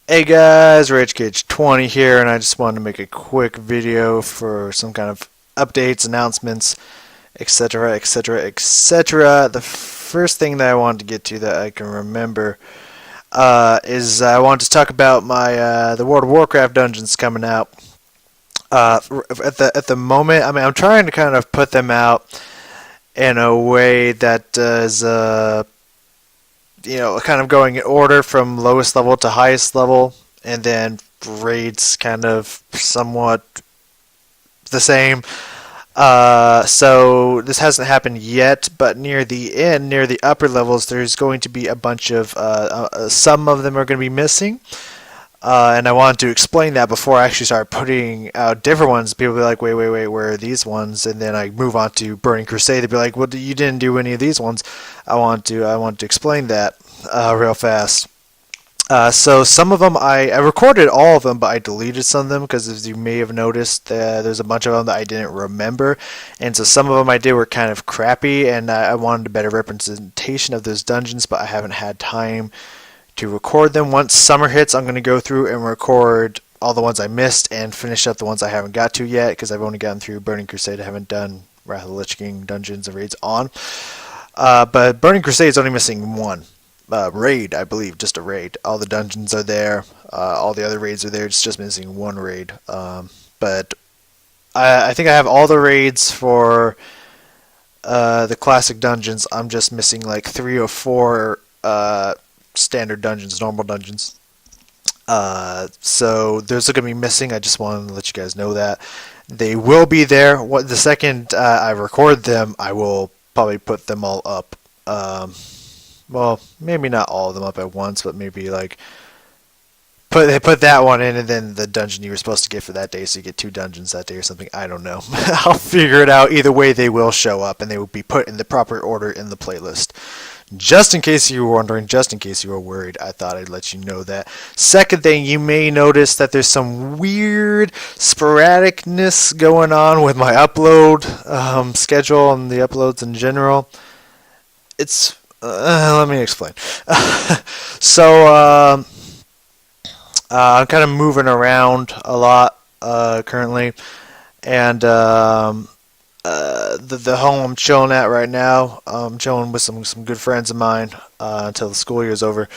Hey guys, RageCage20 here, and I just wanted to make a quick video for some kind of updates, announcements, etc., etc., etc. The first thing that I wanted to get to that I can remember is I wanted to talk about my the World of Warcraft dungeons coming out. At the moment, I mean, I'm trying to kind of put them out in a way that is kind of going in order from lowest level to highest level, and then raids kind of somewhat the same. So this hasn't happened yet, but near the end, near the upper levels, there's going to be a bunch of some of them are going to be missing. And I wanted to explain that before I actually start putting out different ones. People will be like, wait, where are these ones? And then I move on to Burning Crusade. They'd be like, well, you didn't do any of these ones. I want to explain that real fast. So some of them I recorded all of them, but I deleted some of them because, as you may have noticed, there's a bunch of them that I didn't remember, and so some of them I did were kind of crappy, and I wanted a better representation of those dungeons, but I haven't had time to record them. Once summer hits, I'm going to go through and record all the ones I missed and finish up the ones I haven't got to yet, because I've only gotten through Burning Crusade. I haven't done Wrath of the Lich King dungeons and raids on. But Burning Crusade is only missing one raid, I believe, just a raid. All the dungeons are there. All the other raids are there. It's just missing one raid. But I think I have all the raids for the classic dungeons. I'm just missing like 3 or 4 standard dungeons, normal dungeons. So those are going to be missing. I just wanted to let you guys know that they will be there. The second I record them, I will probably put them all up. Well, maybe not all of them up at once, but maybe like put that one in, and then the dungeon you were supposed to get for that day, so you get 2 dungeons that day or something. I don't know. I'll figure it out. Either way, they will show up, and they will be put in the proper order in the playlist. Just in case you were wondering, just in case you were worried, I thought I'd let you know that. Second thing, you may notice that there's some weird sporadicness going on with my upload schedule and the uploads in general. It's let me explain. So I'm kind of moving around a lot currently, and the home I'm chilling at right now, I'm chilling with some good friends of mine until the school year's over.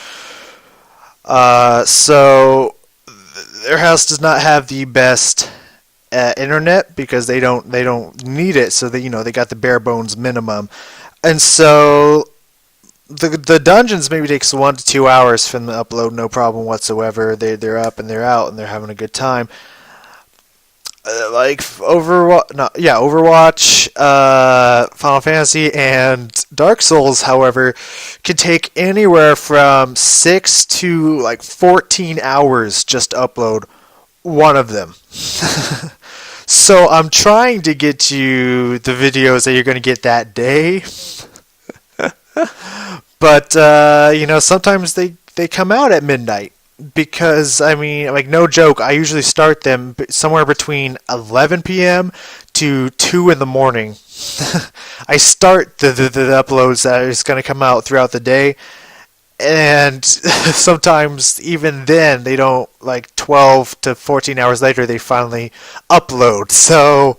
So their house does not have the best internet because they don't need it, so they got the bare bones minimum, and so the dungeons maybe takes 1 to 2 hours from the upload, no problem whatsoever. They're up and they're out and they're having a good time. Like Overwatch, Final Fantasy, and Dark Souls, however, can take anywhere from 6 to like 14 hours just to upload one of them. So I'm trying to get you the videos that you're going to get that day. But sometimes they come out at midnight because, I mean, like, no joke, I usually start them somewhere between 11 p.m. to 2 in the morning. I start the uploads that is going to come out throughout the day, and sometimes even then they don't, like 12 to 14 hours later they finally upload. So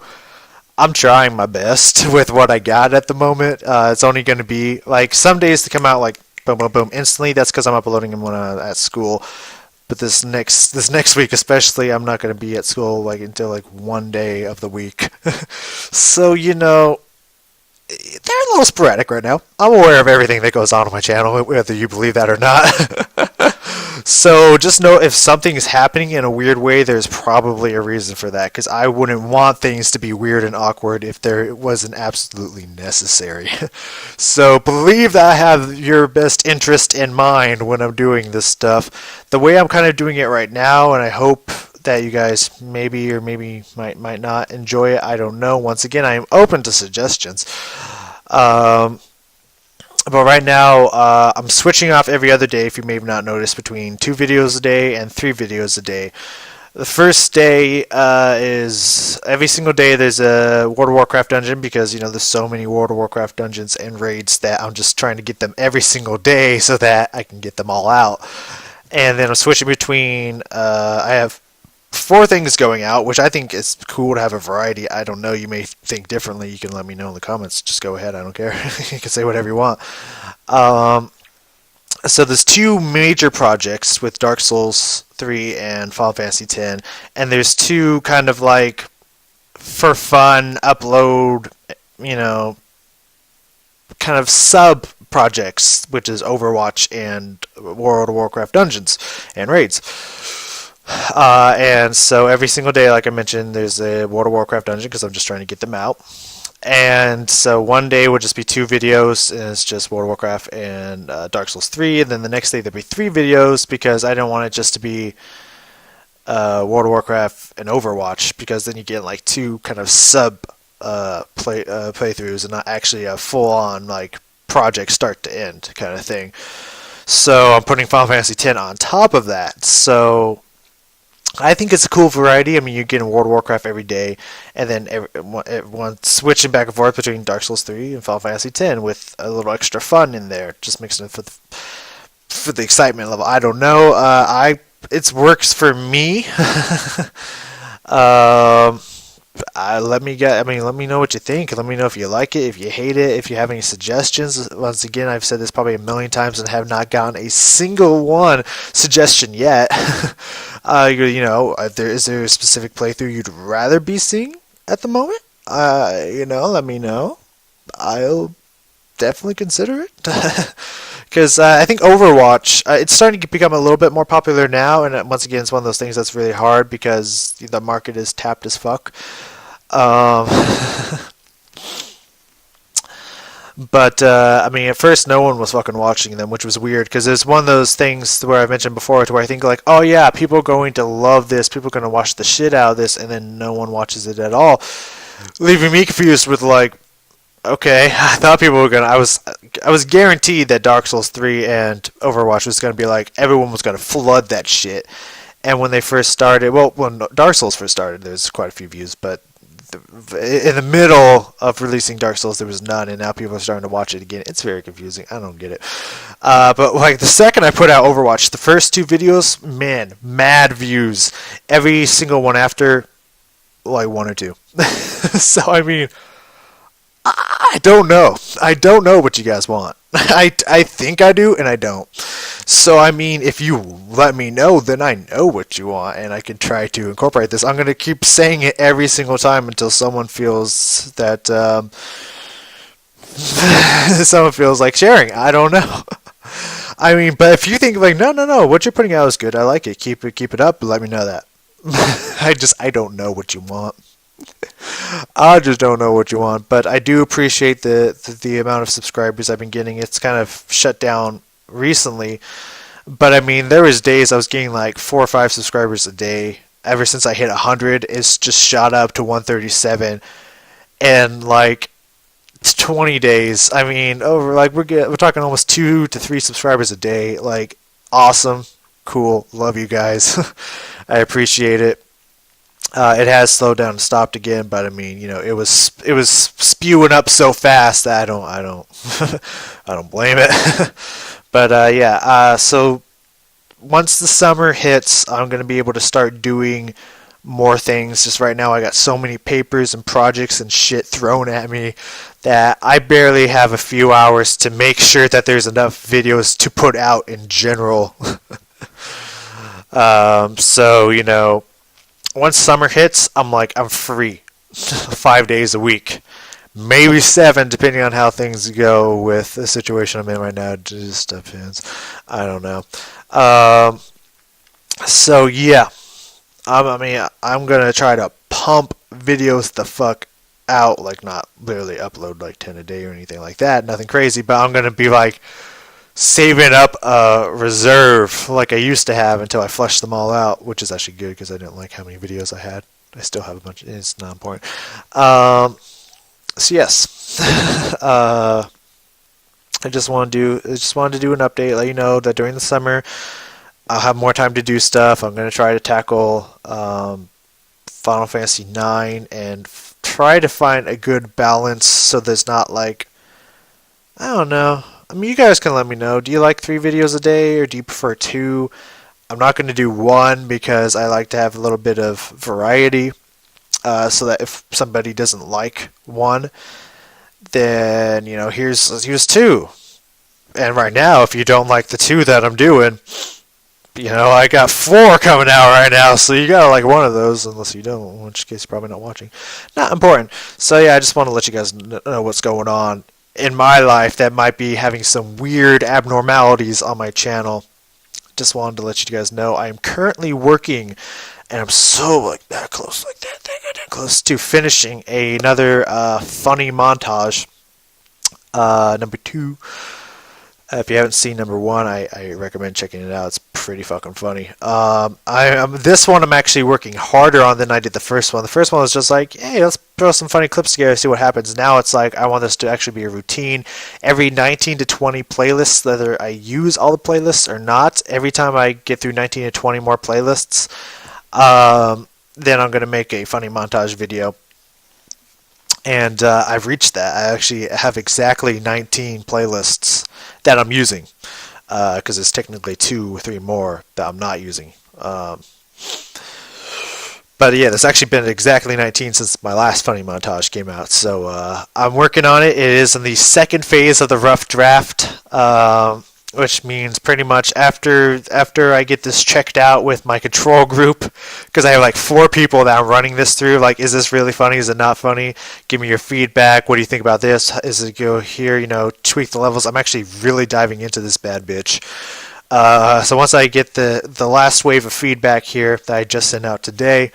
I'm trying my best with what I got at the moment. It's only going to be like some days to come out like boom, boom, boom instantly. That's because I'm uploading them when I'm at school. But this next week especially, I'm not going to be at school like until like one day of the week. So they're a little sporadic right now. I'm aware of everything that goes on my channel, whether you believe that or not. So just know if something is happening in a weird way, there's probably a reason for that, because I wouldn't want things to be weird and awkward if there wasn't absolutely necessary. So believe that I have your best interest in mind when I'm doing this stuff. The way I'm kind of doing it right now, and I hope that you guys maybe or maybe might not enjoy it, I don't know. Once again, I am open to suggestions. But right now, I'm switching off every other day, if you may have not noticed, between 2 videos a day and 3 videos a day. The first day is every single day there's a World of Warcraft dungeon, because there's so many World of Warcraft dungeons and raids that I'm just trying to get them every single day so that I can get them all out. and then I'm switching between. I have 4 things going out, which I think is cool to have a variety. I don't know. You may think differently. You can let me know in the comments. Just go ahead. I don't care. You can say whatever you want. Um, so there's 2 major projects with Dark Souls 3 and Final Fantasy 10, and there's 2 kind of like for fun upload, you know, kind of sub projects, which is Overwatch and World of Warcraft Dungeons and Raids. And so every single day, like I mentioned, there's a World of Warcraft dungeon because I'm just trying to get them out. And so one day would just be 2 videos, and it's just World of Warcraft and Dark Souls 3. And then the next day there'd be 3 videos because I don't want it just to be World of Warcraft and Overwatch, because then you get like 2 kind of sub playthroughs and not actually a full on like project start to end kind of thing. So I'm putting Final Fantasy X on top of that. So I think it's a cool variety. I mean, you're getting World of Warcraft every day, and then everyone switching back and forth between Dark Souls 3 and Final Fantasy X with a little extra fun in there, just mixing it for the excitement level. I don't know. It works for me. um, let me know what you think. Let me know if you like it, if you hate it, if you have any suggestions. Once again, I've said this probably a million times and have not gotten a single one suggestion yet. Is there a specific playthrough you'd rather be seeing at the moment? Let me know. I'll definitely consider it. Because I think Overwatch, it's starting to become a little bit more popular now, and once again, it's one of those things that's really hard because the market is tapped as fuck. Um, I mean, at first, no one was fucking watching them, which was weird because it's one of those things where I mentioned before, to where I think like, oh yeah, people are going to love this, people are going to watch the shit out of this, and then no one watches it at all, leaving me confused with like, okay, I thought people were gonna. I was guaranteed that Dark Souls 3 and Overwatch was gonna be like everyone was gonna flood that shit. And when they first started, well, when Dark Souls first started, there's quite a few views, but in the middle of releasing Dark Souls, there was none, and now people are starting to watch it again. It's very confusing. I don't get it. But like the second I put out Overwatch, the first 2 videos, man, mad views. Every single one after, like 1 or 2. So I mean, I don't know. I don't know what you guys want. I think I do, and I don't. So, I mean, if you let me know, then I know what you want, and I can try to incorporate this. I'm going to keep saying it every single time until someone feels that, someone feels like sharing. I don't know. I mean, but if you think like, no, what you're putting out is good. I like it. Keep it up. Let me know that. I don't know what you want. I just don't know what you want, but I do appreciate the amount of subscribers I've been getting. It's kind of shut down recently, but I mean, there was days I was getting like 4 or 5 subscribers a day. Ever since I hit 100, it's just shot up to 137, and like 20 days. I mean, over like we're talking almost 2 to 3 subscribers a day. Like, awesome, cool, love you guys. I appreciate it. It has slowed down and stopped again, but I mean, it was spewing up so fast that I don't I don't blame it. But yeah, so once the summer hits, I'm gonna be able to start doing more things. Just right now, I got so many papers and projects and shit thrown at me that I barely have a few hours to make sure that there's enough videos to put out in general. So once summer hits, I'm free 5 days a week, maybe 7, depending on how things go with the situation I'm in right now. It just depends. I don't know. So yeah, I'm gonna try to pump videos the fuck out, like not literally upload like 10 a day or anything like that, nothing crazy, but I'm gonna be like saving up a reserve like I used to have until I flushed them all out, which is actually good because I didn't like how many videos I had. I still have a bunch. It's not important. So yes, I just wanted to do an update, let you know that during the summer I'll have more time to do stuff. I'm gonna try to tackle Final Fantasy IX and try to find a good balance so there's not like, I don't know. I mean, you guys can let me know. Do you like 3 videos a day, or do you prefer 2? I'm not going to do one because I like to have a little bit of variety, so that if somebody doesn't like one, then here's two. And right now, if you don't like the two that I'm doing, I got four coming out right now, so you gotta like one of those, unless you don't, in which case you're probably not watching. Not important. So yeah, I just want to let you guys know what's going on in my life that might be having some weird abnormalities on my channel. Just wanted to let you guys know I am currently working, and I'm so like that close, close to finishing another funny montage. Number 2. If you haven't seen number 1, I recommend checking it out. It's pretty fucking funny. This one I'm actually working harder on than I did the first one. The first one was just like, hey, let's throw some funny clips together, see what happens. Now it's like I want this to actually be a routine. Every 19 to 20 playlists, whether I use all the playlists or not, every time I get through 19 to 20 more playlists, then I'm going to make a funny montage video. And I've reached that. I actually have exactly 19 playlists that I'm using, because there's technically 2 or 3 more that I'm not using. But yeah, there's actually been exactly 19 since my last funny montage came out. So I'm working on it. It is in the second phase of the rough draft, which means pretty much after I get this checked out with my control group, because I have like 4 people that I'm running this through. Like, is this really funny? Is it not funny? Give me your feedback. What do you think about this? Is it go here? Tweak the levels. I'm actually really diving into this bad bitch. So once I get the last wave of feedback here that I just sent out today,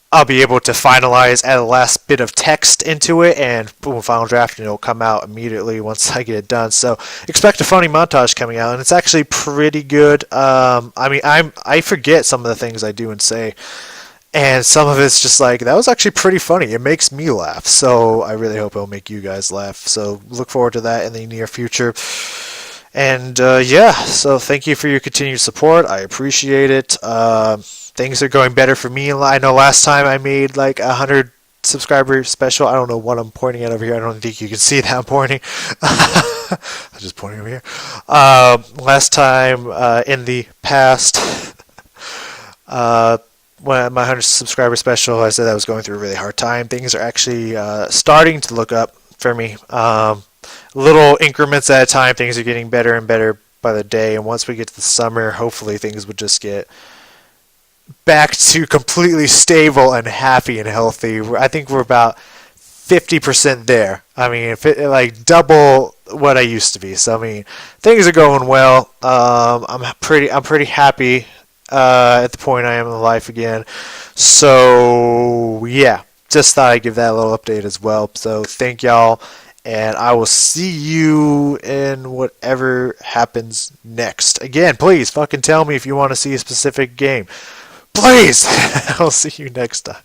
I'll be able to finalize, add a last bit of text into it, and boom, final draft, it'll come out immediately once I get it done. So expect a funny montage coming out, and it's actually pretty good. I forget some of the things I do and say, and some of it's just like, that was actually pretty funny. It makes me laugh, so I really hope it'll make you guys laugh. So look forward to that in the near future. And yeah, so thank you for your continued support. I appreciate it. Things are going better for me. I know last time I made like 100 subscriber special. I don't know what I'm pointing at over here. I don't think you can see that I'm pointing. I'm just pointing over here. Last time in the past, when my 100 subscriber special, I said I was going through a really hard time. Things are actually starting to look up for me. Little increments at a time. Things are getting better and better by the day. And once we get to the summer, hopefully things would just get back to completely stable and happy and healthy. I think we're about 50% there. I mean, like double what I used to be. So I mean, things are going well. I'm pretty happy at the point I am in life again. So yeah, just thought I'd give that a little update as well. So thank y'all, and I will see you in whatever happens next. Again, please fucking tell me if you want to see a specific game. Please! I'll see you next time.